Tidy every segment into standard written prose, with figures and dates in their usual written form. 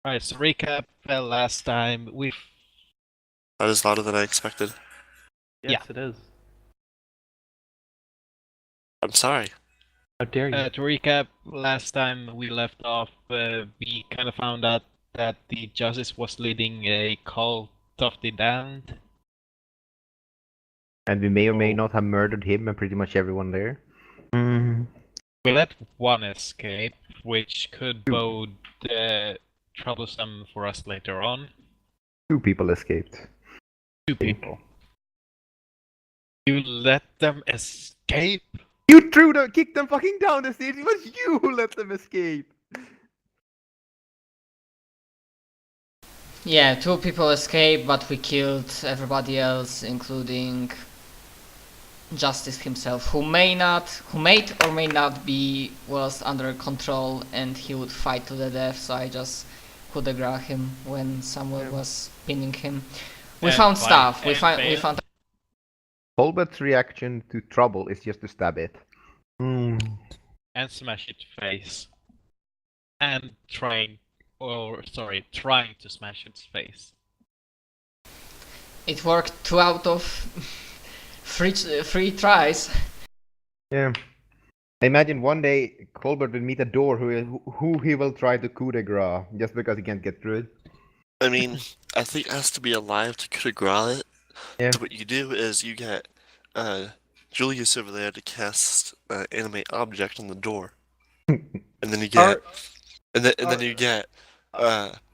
Alright, so recap. Last time we That is louder than I expected. Yes, it is. I'm sorry. How dare you? to recap. Last time we left off, we kind of found out that the Justice was leading a cult of the damned. And we may or may Oh. not have murdered him and pretty much everyone there. We let one escape, which could bode troublesome for us later on. 2 people escaped. 2 people. You let them escape? You kicked them fucking down the stairs! It was you who let them escape! Yeah, 2 people escaped, but we killed everybody else, including Justice himself, who may or may not be was under control, and he would fight to the death. So I just coup de grace him when someone was pinning him. We found stuff. We found. Colbert's reaction to trouble is just to stab it. And smash its face. And trying to smash its face. It worked 2 out of 3 tries. Yeah. I imagine one day Colbert will meet a door who he will try to coup de grace just because he can't get through it. I mean, I think it has to be alive to coup de grace it. Yeah. So what you do is you get Julius over there to cast animate object on the door, and then you get then you get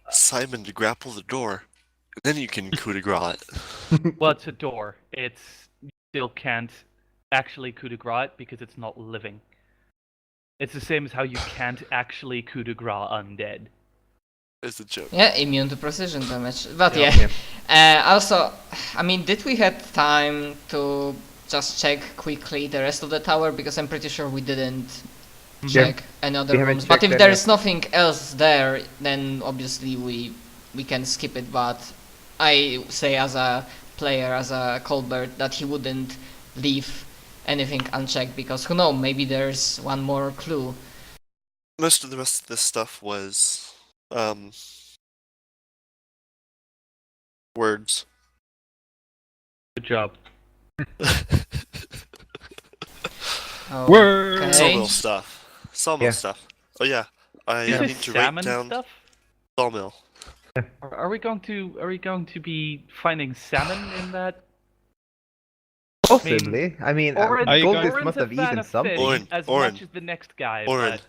Simon to grapple the door, and then you can coup de grace it. Well, it's a door. You still can't actually coup de grace it because it's not living. It's the same as how you can't actually coup de grace undead. It's a joke. Yeah, immune to precision damage. But yeah. Also, I mean, did we have time to just check quickly the rest of the tower? Because I'm pretty sure we didn't check any other rooms. But if there is nothing else there, then obviously we can skip it. But I say as a player, as a Colbert, that he wouldn't leave anything unchecked, because who knows, maybe there's one more clue. Most of the rest of this stuff was words. Good job. Words! Sawmill stuff. Sawmill Yeah. stuff. Oh yeah, I Is need this to write salmon down stuff? sawmill. Are we going to be finding salmon in that? Possibly. I mean, Goldis must have eaten something. Oren, as Oren, much as the next guy. Oren, but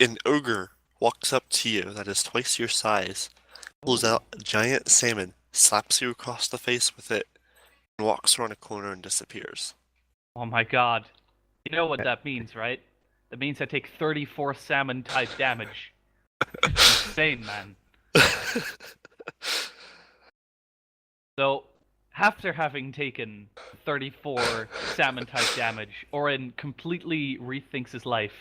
an ogre walks up to you that is twice your size, pulls out a giant salmon, slaps you across the face with it, and walks around a corner and disappears. oh my god, you know what that means, right? That means I take 34 salmon type damage. Insane, man. So, after having taken 34 salmon type damage, Oren completely rethinks his life,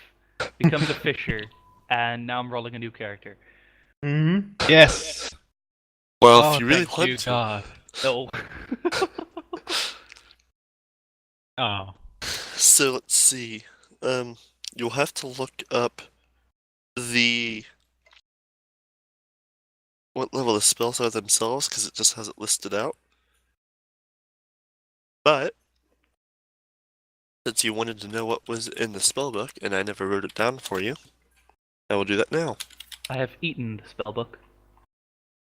becomes a fisher, and now I'm rolling a new character. Yes! Well, if you really thank want you, to. God. No. Oh. So let's see. You'll have to look up what level the spells are themselves, because it just has it listed out. But since you wanted to know what was in the spellbook, and I never wrote it down for you, I will do that now. I have eaten the spellbook.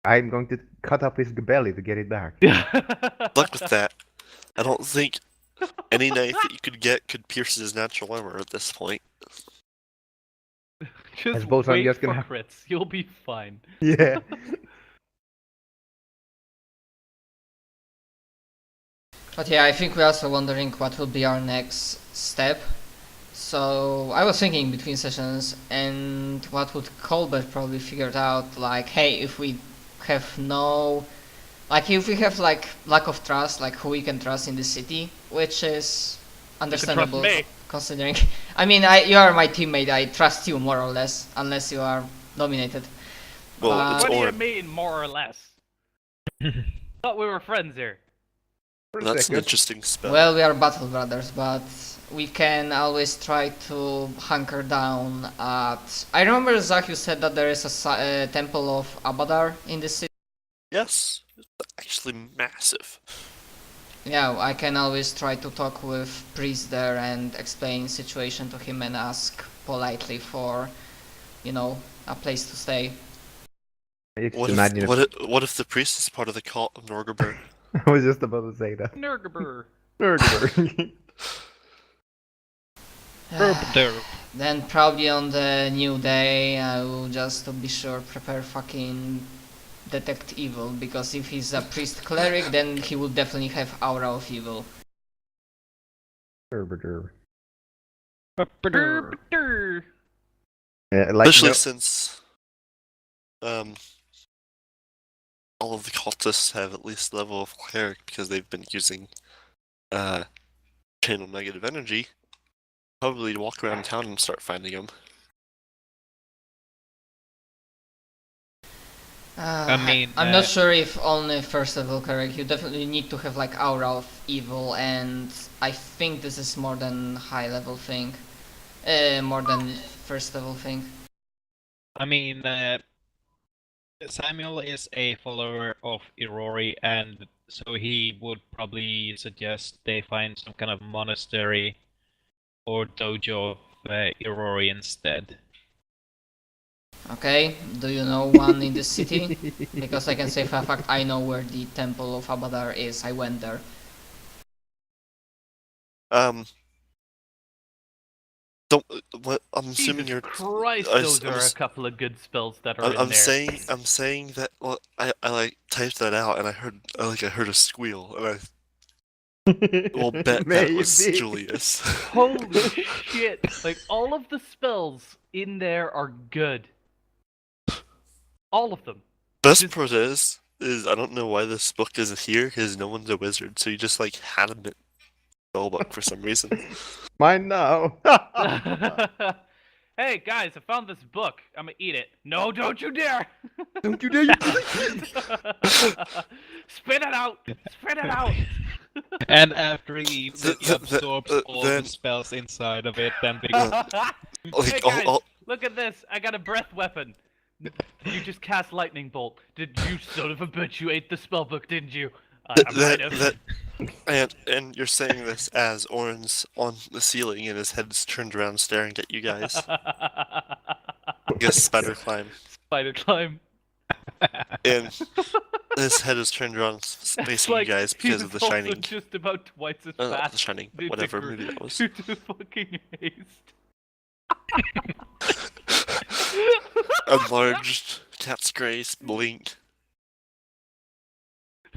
I'm going to cut up his belly to get it back. Good luck with that. I don't think any knife that you could get could pierce his natural armor at this point. Just suppose I'm wait just for gonna- crits. You'll be fine. Yeah. But yeah, I think we're also wondering what will be our next step. So I was thinking between sessions, and what would Colbert probably figured out, like, hey, if we have if we have like lack of trust, like who we can trust in the city, which is understandable me. considering. I mean, you are my teammate. I trust you more or less, unless you are nominated. Well, it's What do you Oren. mean, more or less? Thought we were friends here. For a That's an second. interesting spell. Well, we are battle brothers, but we can always try to hunker down at... I remember, Zach, you said that there is a temple of Abadar in this city. Yes, it's actually massive. Yeah, I can always try to talk with priest there and explain situation to him and ask politely for, you know, a place to stay. I just What imagine if, what if the priest is part of the cult of Norgabur? I was just about to say that. Nurgabur. Derp. Then probably on the new day I will just to be sure prepare fucking detect evil, because if he's a priest cleric then he will definitely have aura of evil. Derp. Yeah, like Especially no, since all of the cultists have at least level of cleric because they've been using channel negative energy. Probably walk around town and start finding them. I'm not sure if only first level cleric. You definitely need to have like aura of evil, and I think this is more than high level thing. More than first level thing. I mean, Samuel is a follower of Irori, and so he would probably suggest they find some kind of monastery or dojo of Irori instead. Okay, do you know one in this city? Because I can say for a fact I know where the temple of Abadar is. I went there. Don't. What? I'm assuming Jesus you're. Christ, I- those I'm are a s- couple of good spells that are in I'm there. saying that. Well, I like typed that out and I heard a squeal and I will bet that was Maybe. Julius. Holy shit! Like, all of the spells in there are good. All of them. Best Just- part is I don't know why this book isn't here because no one's a wizard, so you just like had a spell book for some reason. Mine now. Hey guys, I found this book. I'm gonna eat it. No, don't you dare! Don't you dare! Spit it out! Spit it out! And after he eats it, he The- absorbs all then- the spells inside of it, then Hey Like guys, look at this! I got a breath weapon. You just cast lightning bolt. Did you son of a bitch? You ate the spellbook, didn't you? I might have. and you're saying this as Orin's on the ceiling and his head's turned around staring at you guys. I guess spider climb. Spider climb. And his head is turned around facing you guys because of the he was also shining. just about twice as Not fast. the shining, due to whatever gr- movie that was. Due to fucking haste. Enlarged, cat's grace, blink.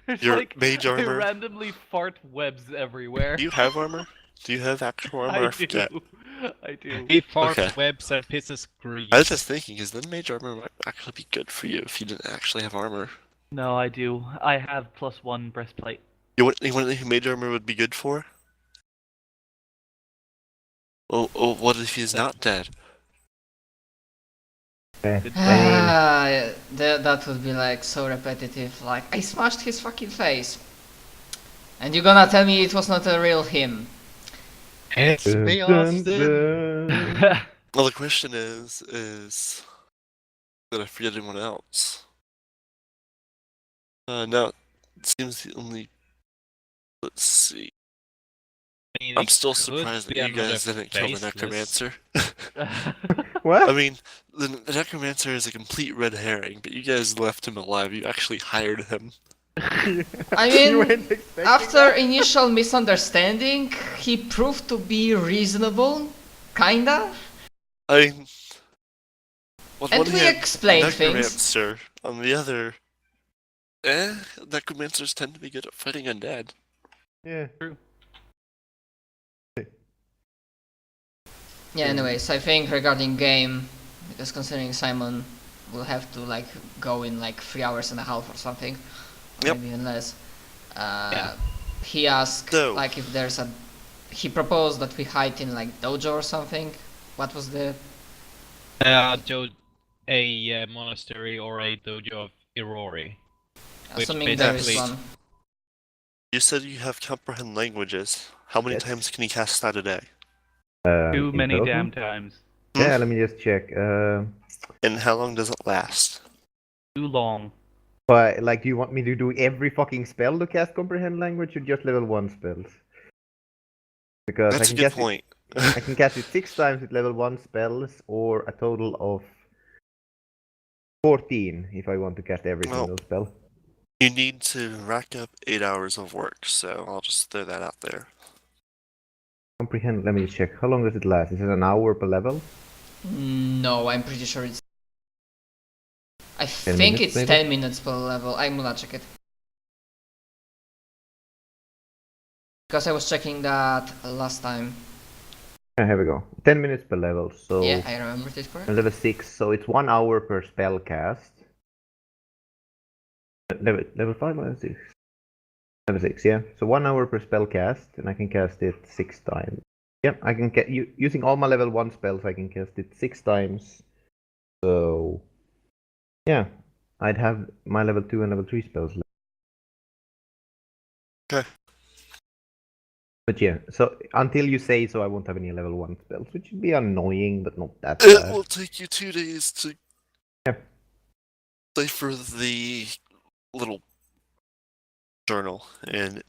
There's Your like, mage I armor. randomly fart webs everywhere. Do you have armor? Do you have actual armor? I I forget. do. I do. he farts Okay. webs and pisses grease. I was just thinking, is then mage armor might actually be good for you if you didn't actually have armor. No, I do. I have +1 breastplate. You want who mage armor would be good for? Oh, what if he's not dead? That would be like so repetitive. Like, I smashed his fucking face. And you're gonna tell me it was not a real him. It's me, Austin. Well, the question is did I forget anyone else? No, it seems the only. Let's see. I mean, I'm it still could surprised that be you another guys didn't kill the faceless. necromancer. What? I mean, the necromancer is a complete red herring, but you guys left him alive. You actually hired him. I You mean, weren't expecting after that? initial misunderstanding, he proved to be reasonable, kinda. I mean, on And one we hand, explained things. necromancer. On the other, necromancers tend to be good at fighting undead. Yeah. Yeah, anyways, I think regarding game, because considering Simon will have to like go in like 3.5 hours or something, or Yep. maybe even less. Yeah. He asked So- like if there's a. He proposed that we hide in like dojo or something. What was the? A monastery or a dojo of Irori. Which Assuming there is basically- one. You said you have comprehend languages. How many Yes. times can you cast that a day? Too In many total? damn times. Yeah, let me just check. And how long does it last? Too long. But like, do you want me to do every fucking spell to cast comprehend language, or just level 1 spells? Because That's I a can good cast point. I can cast it 6 times with level 1 spells, or a total of 14 if I want to cast every Well, single spell. You need to rack up 8 hours of work, so I'll just throw that out there. Comprehend. Let me check. How long does it last? Is it an hour per level? No, I'm pretty sure it's. I 10 think minutes, it's maybe? 10 minutes per level. I'm gonna check it. Because I was checking that last time. Here we go. 10 minutes per level. So Yeah, I remember this correct. level 6. So it's 1 hour per spell cast. Level 5 or 6? Level 6, yeah. So 1 hour per spell cast, and I can cast it 6 times. Yep, I can using all my level 1 spells, I can cast it 6 times. So yeah, I'd have my level 2 and level 3 spells left. Okay. But yeah, so until you say so, I won't have any level 1 spells, which would be annoying, but not that It bad. will take you 2 days to Yeah. decipher the little journal, and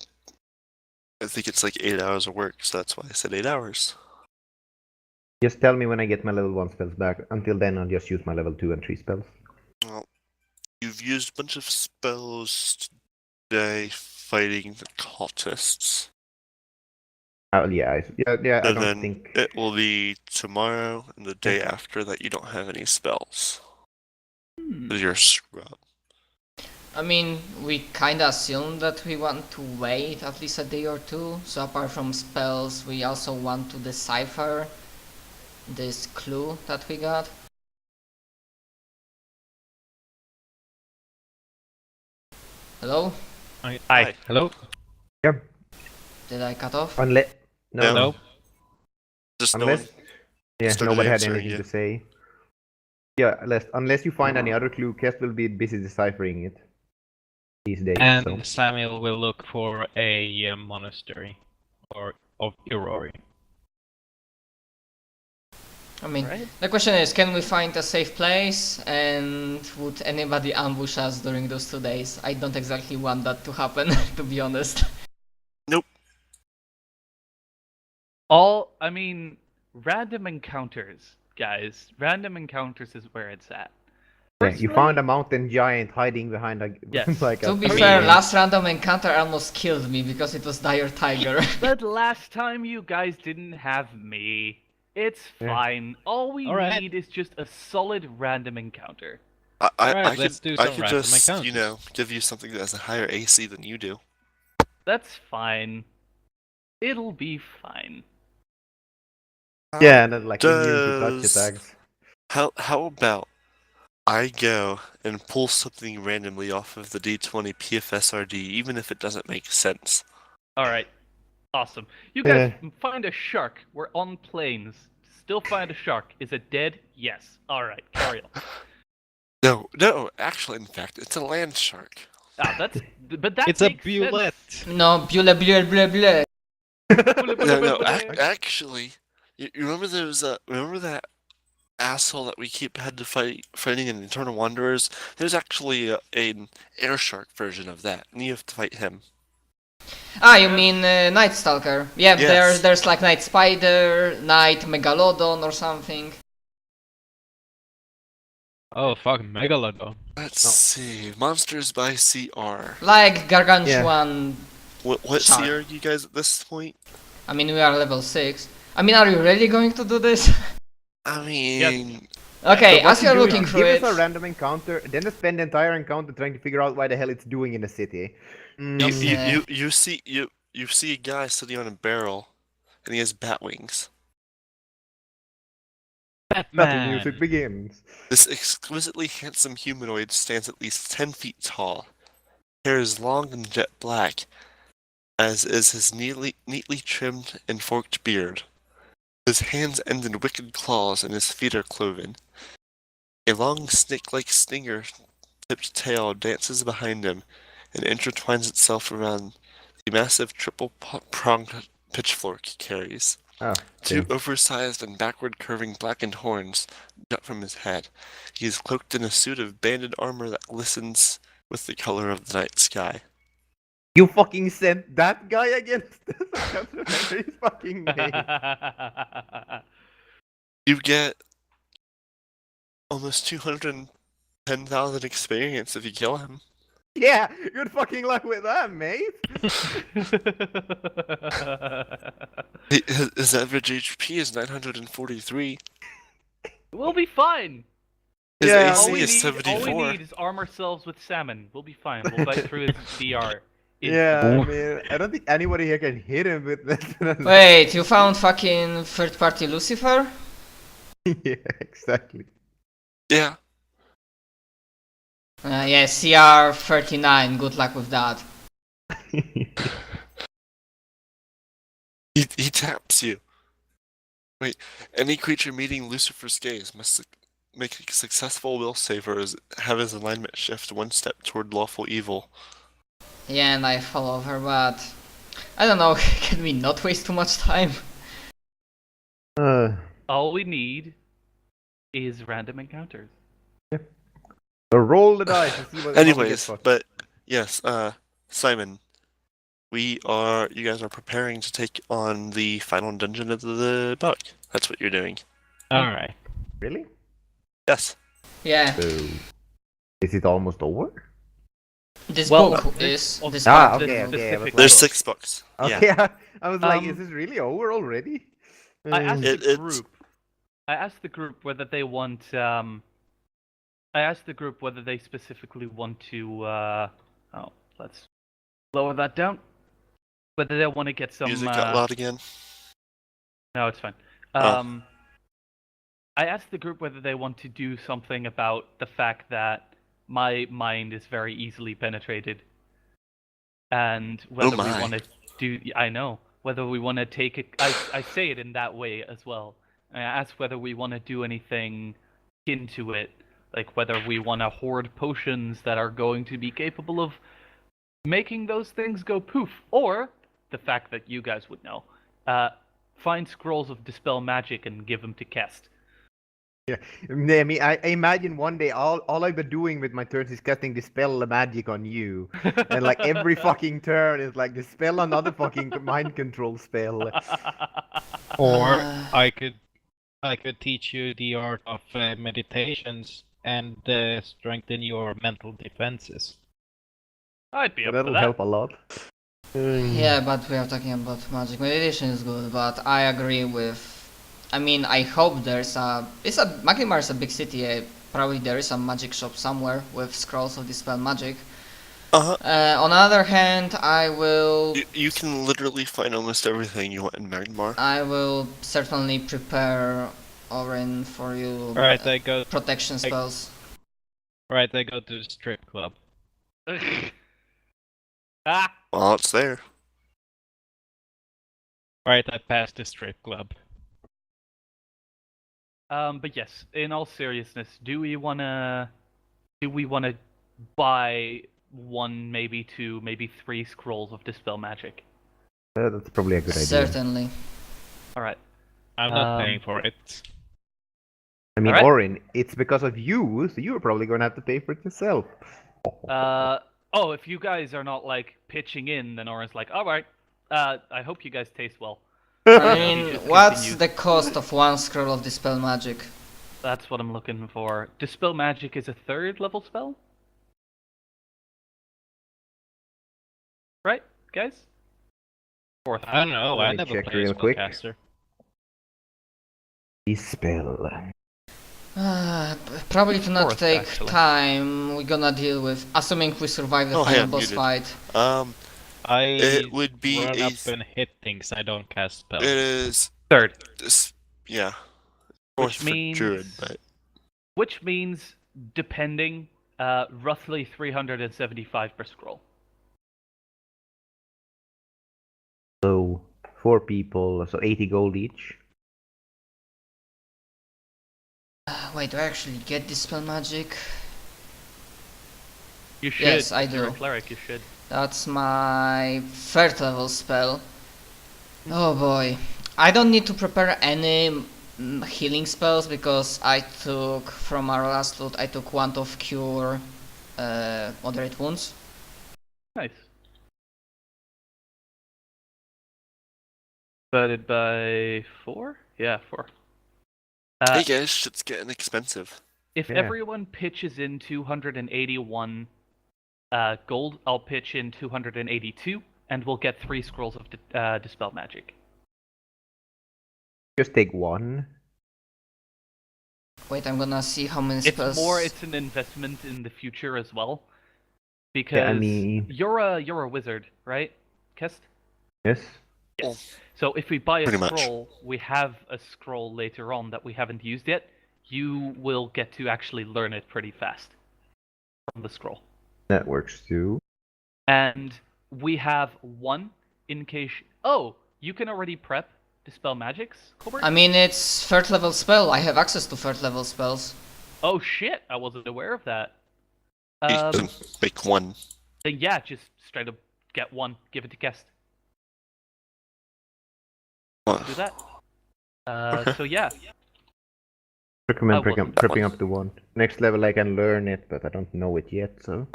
I think it's like 8 hours of work, so that's why I said 8 hours. Just tell me when I get my level 1 spells back. Until then, I'll just use my level 2 and 3 spells. Well, you've used a bunch of spells today fighting the cultists. Yeah, I And don't then think. it will be tomorrow and the day after that you don't have any spells. Hmm. 'Cause you're a scrub. I mean, we kinda assumed that we want to wait at least a day or two. So apart from spells, we also want to decipher this clue that we got. Hello? Hi. Hello? Yeah, Did I cut off? unless no, No. No? Just unless no one started nobody had answering anything you. to say. Yeah, unless you find any other clue, Kest will be busy deciphering it these days. And So Samuel will look for a monastery or of Irori. I mean, Right. the question is, can we find a safe place, and would anybody ambush us during those 2 days? I don't exactly want that to happen, to be honest. I mean, random encounters, guys. Random encounters is where it's at. yeah, you found a mountain giant hiding behind a Yes. like a. To be I fair, mean- last random encounter almost killed me because it was Dire Tiger. But last time you guys didn't have me. It's Yeah. fine. All we Alright. need is just a solid random encounter. I Alright, let's do some could random just, encounters. give you something that has a higher AC than you do. That's fine. It'll be fine. Yeah, and then like immune to touch Does- attacks. How about I go and pull something randomly off of the D20 PFSRD, even if it doesn't make sense? Alright. Awesome. You guys find a shark. We're on planes. Still find a shark. Is it dead? Yes. Alright, carry on. No, actually, in fact, it's a land shark. Ah, that's. But that It's a makes bullet! sense. No, bule bule bule bule. No, actually, you remember remember that asshole that we keep had to fighting in Eternal Wanderers? There's actually an air shark version of that, and you have to fight him. Ah, you mean Night Stalker? Yeah, Yes. there's like Night Spider, Night Megalodon or something. Oh fuck, Megalodon. Let's see, Monsters by CR. Like Gargantuan. What Shark. CR are you guys at this point? I mean, we are level 6. I mean, are you really going to do this? I mean, Okay, So what as you're do looking is through give it. us a random encounter, then spend the entire encounter trying to figure out why the hell it's doing in the city. you see a guy sitting on a barrel, and he has bat wings. Battle Batman! music begins. This exquisitely handsome humanoid stands at least 10 feet tall. Hair is long and jet black, as is his neatly trimmed and forked beard. His hands end in wicked claws, and his feet are cloven. A long snake-like stinger-tipped tail dances behind him and intertwines itself around the massive triple-pronged pitchfork he carries. Oh, Two okay. oversized and backward-curving blackened horns jut from his head. He is cloaked in a suit of banded armor that glistens with the color of the night sky. You fucking sent that guy against us? I can't remember his fucking name. You get almost 210,000 experience if you kill him. Yeah, good fucking luck with that, mate. His average HP is 943. We'll be fine. His Yeah. AC All we is need, 74. all we need is arm ourselves with salmon. We'll be fine. We'll bite through his DR. Yeah, I mean, I don't think anybody here can hit him with that. Wait, you found fucking third-party Lucifer? Yeah, exactly. Yeah. Yeah, CR 39. Good luck with that. He taps you. Wait, any creature meeting Lucifer's gaze must make a successful will save or have his alignment shift one step toward lawful evil. Yeah, and I follow her, but I don't know. Can we not waste too much time? All we need is random encounters. So roll the dice and see what. Anyways, but yes, Simon, you guys are preparing to take on the final dungeon of the book. That's what you're doing. Alright. Really? Yes. Yeah, So, is it almost over? this Well, book this- is. This Ah, book- okay, this okay. specific There's book. 6 books. Okay, Yeah. I was like, is Um, this really over already? I asked It- the it's- group. I asked the group whether they want. I asked the group whether they specifically want to. Oh, let's lower that down. Whether they want to get some. Music got loud again. No, it's fine. Oh. I asked the group whether they want to do something about the fact that my mind is very easily penetrated, and whether we my. want to do. I know whether we want to take it. I say it in that way as well. I asked whether we want to do anything into it, like whether we want to hoard potions that are going to be capable of making those things go poof, or the fact that you guys would know. Find scrolls of dispel magic and give them to Kest. I mean, I imagine one day all I've been doing with my turns is casting dispel magic on you, and like every fucking turn is like dispel another fucking mind control spell. Or Uh. I could teach you the art of meditations and strengthen your mental defenses. I'd be up for That'll that. help a lot. Yeah, but we are talking about magic. Meditation is good, but I agree with. I mean, I hope Maglimar is a big city. Probably there is a magic shop somewhere with scrolls of dispel magic. On the other hand, I will. You can literally find almost everything you want in Magmar. I will certainly prepare Orin for you. Alright, I go. Protection spells. Right, I go to the strip club. Ah! Well, it's there. Right, I passed the strip club. But yes, in all seriousness, do we wanna buy one, maybe two, maybe 3 scrolls of dispel magic? That's probably a good idea. Certainly. All right. I'm not paying for it. I mean, Alright. Orin, it's because of you, so you're probably gonna have to pay for it yourself. Oh, if you guys are not like pitching in, then Orin's like, all right. I hope you guys taste well. I mean, Just what's continue. the cost of 1 scroll of dispel magic? That's what I'm looking for. Dispel magic is a 3rd level spell, right, guys? 4th. I don't know, I Let me never check played real quick. spellcaster. Dispel. Probably to not Fourth, take actually. time. We're gonna deal with, assuming we survive the Oh, hey, final I'm boss muted. fight. It would be run a up and hit things, I don't cast spells. It is 3rd. this. Yeah. Which Fourth for means- Druid, but Which means, depending, roughly 375 per scroll. So 4 people, so 80 gold each. Wait, do I actually get dispel magic? You should. Yes, I if You're a do. cleric, you should. That's my 3rd level spell. Oh boy. I don't need to prepare any healing spells because I took from our last loot, I took Wand of Cure, Moderate Wounds. Nice. Divided by 4? Yeah, 4. Hey guys, shit's getting expensive. If Yeah. everyone pitches in 281 gold, I'll pitch in 282, and we'll get 3 scrolls of Dispel Magic. Just take one. Wait, I'm gonna see how many spells. It's an investment in the future as well. Because Yeah, I mean, you're a wizard, right, Kest? yes. Yes. So if we buy a Pretty much. scroll, we have a scroll later on that we haven't used yet. You will get to actually learn it pretty fast from the scroll. That works too. And we have one in case. Oh, you can already prep Dispel Magics, Colbert? I mean, it's 3rd level spell. I have access to 3rd level spells. Oh shit, I wasn't aware of that. You can make one. Then yeah, just straight up get one, give it to Kest. Do that. So yeah. Recommend I wasn't prepping up the one. Next level I can learn it, but I don't know it yet, so.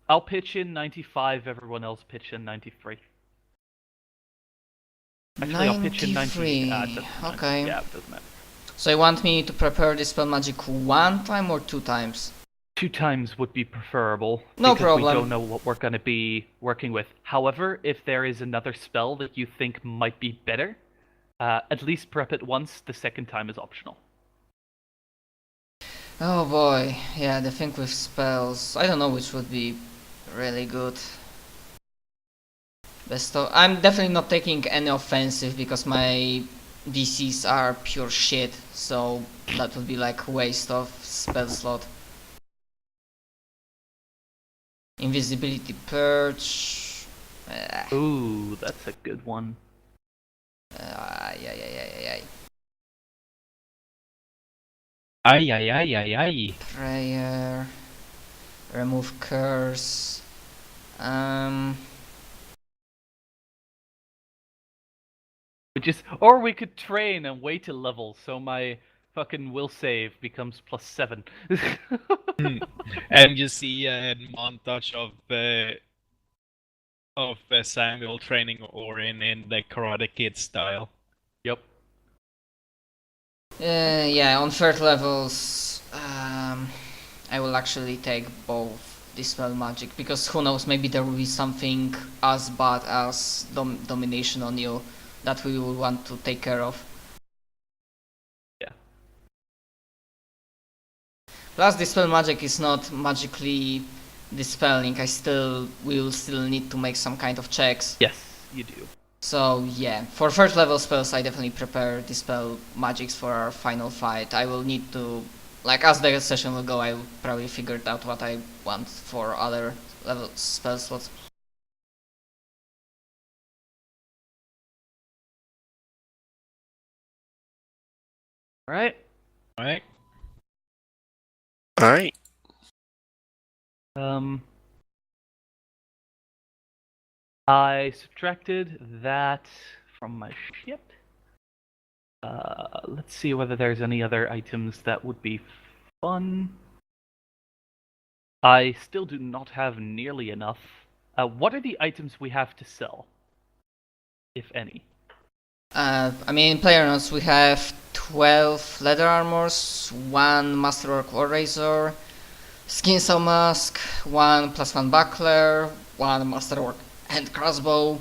I'll pitch in 95, everyone else pitch in 93. Actually, I'll pitch in 93. 93. Okay. Yeah, it doesn't matter. So you want me to prepare Dispel Magic 1 time or 2 times? 2 times would be preferable. No because problem. we don't know what we're going to be working with. However, if there is another spell that you think might be better, at least prep it once. The second time is optional. Oh boy, yeah, the thing with spells, I don't know which would be really good. I'm definitely not taking any offensive because my DCs are pure shit, so that would be like a waste of spell slot. Invisibility Purge. Ooh, that's a good one. Yeah. Ay. Prayer. Remove Curse. Or we could train and wait a level so my fucking will save becomes +7. And you see a montage of Samuel training Orin in the Karate Kid style. Yep. Yeah, on 3rd levels, I will actually take both Dispel Magic, because who knows, maybe there will be something as bad as Domination on you that we will want to take care of. Yeah. Plus, Dispel Magic is not magically dispelling. Will still need to make some kind of checks. Yes, you do. So yeah, for 3rd level spells I definitely prepare Dispel Magics for our final fight. I will need to, like as the session will go, I will probably figure out what I want for other level spell slots. Right? Right? Alright. I subtracted that from my ship. Let's see whether there's any other items that would be fun. I still do not have nearly enough. What are the items we have to sell? If any. I mean, in player notes we have 12 leather armors, 1 masterwork war razor, skin saw mask, 1 +1 buckler, 1 masterwork hand crossbow,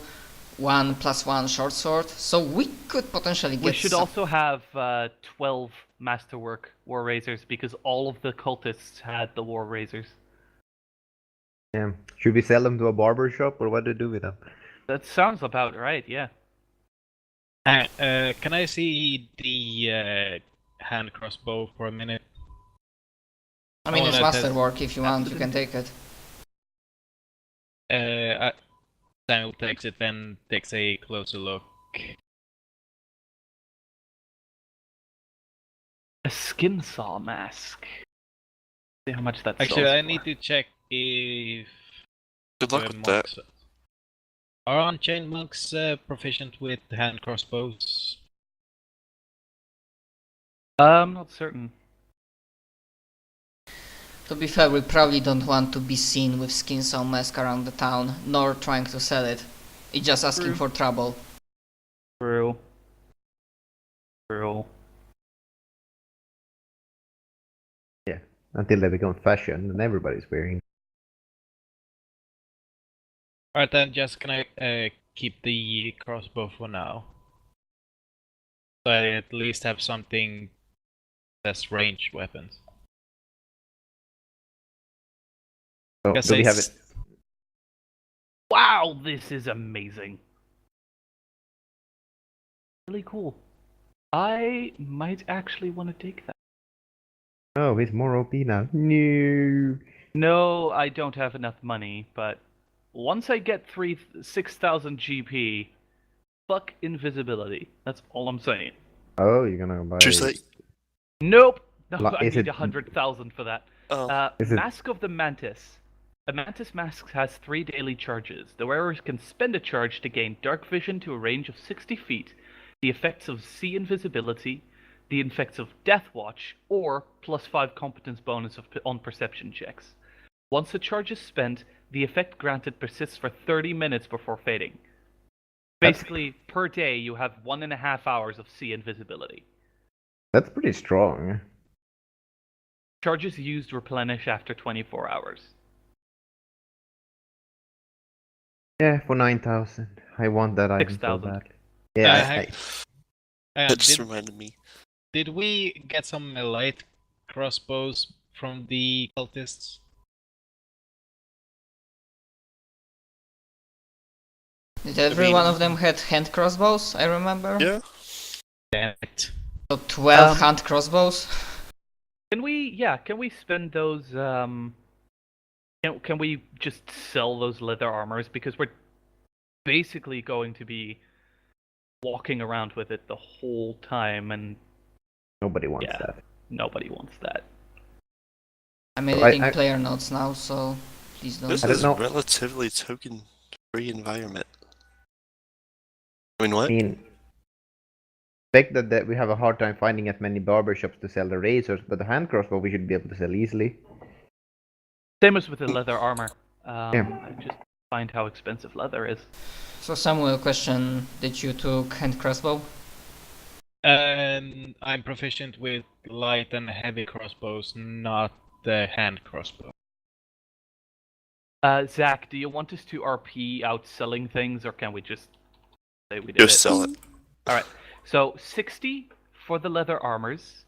1 +1 short sword. So we could potentially get. We should also have 12 masterwork war razors because all of the cultists had the war razors. Yeah. Should we sell them to a barber shop, or what do we do with them? That sounds about right, yeah. Can I see the hand crossbow for a minute? I mean, Oh, it's that has- masterwork. If you want, you can take it. Samuel takes it and takes a closer look. A skin saw mask. See how much that Actually, sells I for. need to check if Good luck with that. monks. Are unchained monks proficient with hand crossbows? I'm not certain. To be fair, we probably don't want to be seen with skins on mask around the town, nor trying to sell it. It's just asking True. for trouble. True. True. Yeah, until they become fashion and everybody's wearing. Alright then, just can I keep the crossbow for now? So I at least have something that's ranged weapons. So Guess do we have it's- it? Wow, this is amazing. Really cool. I might actually want to take that. Oh, he's more OP now. No. No, I don't have enough money, but once I get 6,000 GP, fuck invisibility. That's all I'm saying. Oh, you're gonna buy. True say. Nope. No, Like, I is need it- 100,000 for that. Oh, Is it- Mask of the Mantis. A Mantis mask has 3 daily charges. The wearer can spend a charge to gain dark vision to a range of 60 feet, the effects of sea invisibility, the effects of Death Watch, or +5 competence bonus on perception checks. Once the charge is spent, the effect granted persists for 30 minutes before fading. Basically, per day you have 1.5 hours of sea invisibility. That's pretty strong. Charges used replenish after 24 hours. Yeah, for 9,000. I want that item so 6,000. bad. Yeah, that just reminded me. Did we get some light crossbows from the cultists? Did every one of them had hand crossbows, I remember? Yeah. Damn it. So 12 hand crossbows? Can we spend those, can we just sell those leather armors? Because we're basically going to be walking around with it the whole time, and nobody wants Yeah. that. nobody wants that. I'm So editing I- player notes now, so please don't. This I don't is know. relatively token-free environment. I mean, what? I mean, expect that we have a hard time finding as many barbershops to sell the razors, but the hand crossbow we should be able to sell easily. Same as with the leather armor. Yeah. I just find how expensive leather is. So Samuel, question, did you took hand crossbow? And I'm proficient with light and heavy crossbows, not the hand crossbow. Zach, do you want us to RP out selling things, or can we just say we did Just it? sell it. Alright, so 60 for the leather armors.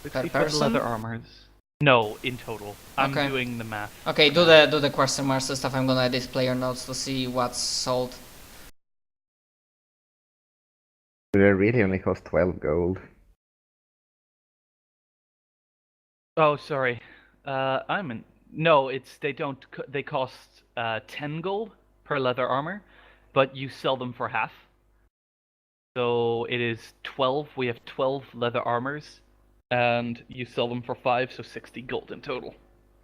60 for the person? leather armors. No, in total. I'm Okay. doing the math. Okay, do the question marks and stuff. I'm gonna edit player notes to see what's sold. They really only cost 12 gold. Oh, sorry. No, they don't. They cost 10 gold per leather armor, but you sell them for half. So it is 12. We have 12 leather armors, and you sell them for 5, so 60 gold in total.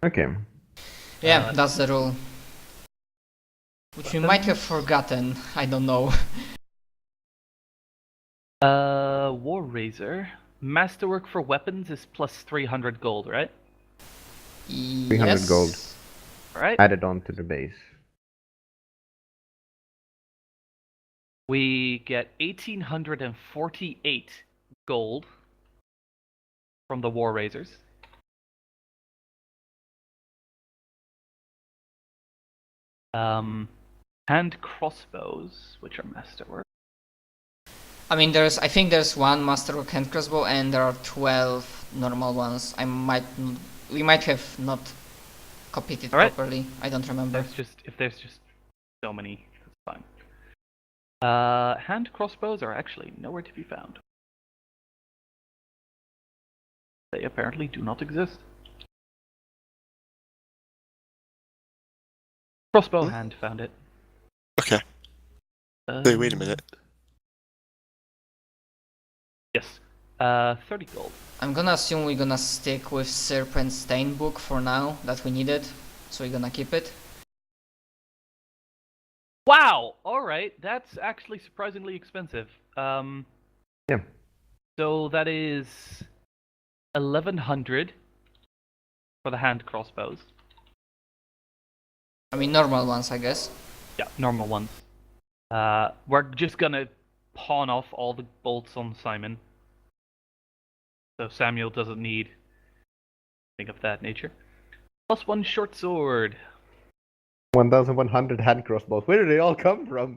Okay. Yeah, that's the rule. Which we might have forgotten. I don't know. War Razor. Masterwork for weapons is plus 300 gold, right? 300 Yes. gold. Right. Added on to the base. We get 1,848 gold from the War Razors. Hand crossbows, which are masterwork. I mean, I think there's one masterwork hand crossbow, and there are 12 normal ones. We might have not copied it Alright. properly. I don't remember. If there's just so many, that's fine. Hand crossbows are actually nowhere to be found. They apparently do not exist. Crossbow hand found it. Okay. Hey, wait a minute. Yes. 30 gold. I'm gonna assume we're gonna stick with Serpent Stain book for now, that we need it. so we're gonna keep it. Wow! Alright, that's actually surprisingly expensive. Yeah. So that is 1100 for the hand crossbows. I mean, normal ones, I guess. Yeah, normal ones. We're just gonna pawn off all the bolts on Simon. So Samuel doesn't need anything of that nature. Plus 1 short sword. 1,100 hand crossbows. Where do they all come from?